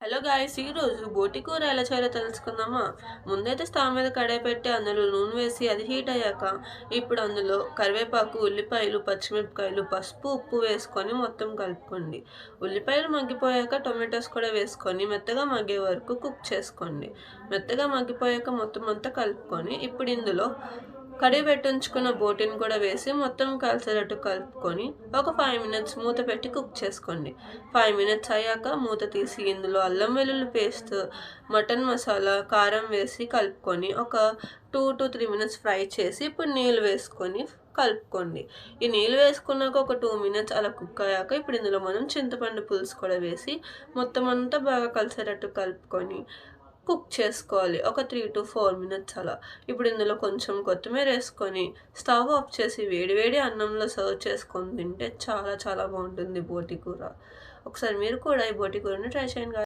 Hello guys, ఈరోజు బోటి కూర ఎలా చేయాలో తెలుసుకుందామా. ముందైతే స్టవ్ మీద కడాయి పెట్టి అందులో నూనె వేసి అది హీట్ అయ్యాక ఇప్పుడు అందులో కరివేపాకు, ఉల్లిపాయలు, పచ్చిమిరపకాయలు, పసుపు, ఉప్పు వేసుకొని మొత్తం కలుపుకోండి. ఉల్లిపాయలు మగ్గిపోయాక టొమాటోస్ కూడా వేసుకొని మెత్తగా మగ్గే వరకు కుక్ చేసుకోండి. మెత్తగా మగ్గిపోయాక మొత్తం అంతా కలుపుకొని ఇప్పుడు ఇందులో కడిగి పెట్టి ఉంచుకున్న బోటిని కూడా వేసి మొత్తం కలిసేటట్టు కలుపుకొని ఒక 5 మినిట్స్ మూత పెట్టి కుక్ చేసుకోండి. 5 మినిట్స్ అయ్యాక మూత తీసి ఇందులో అల్లం వెల్లుల్లి పేస్ట్, మటన్ మసాలా, కారం వేసి కలుపుకొని ఒక 2 to 3 మినిట్స్ ఫ్రై చేసి ఇప్పుడు నీళ్ళు వేసుకొని కలుపుకోండి. ఈ నీళ్ళు వేసుకున్నాక ఒక 2 మినిట్స్ అలా కుక్ అయ్యాక ఇప్పుడు ఇందులో మనం చింతపండు పులుసు కూడా వేసి మొత్తం అంతా బాగా కలిసేటట్టు కలుపుకొని కుక్ చేసుకోవాలి ఒక 3 to 4 మినిట్స్ అలా. ఇప్పుడు ఇందులో కొంచెం కొత్తిమీర వేసుకొని స్టవ్ ఆఫ్ చేసి వేడివేడి అన్నంలో సర్వ్ చేసుకొని తింటే చాలా చాలా బాగుంటుంది బోటి కూర. ఒకసారి మీరు కూడా ఈ బోటి కూరని ట్రై చేయండి.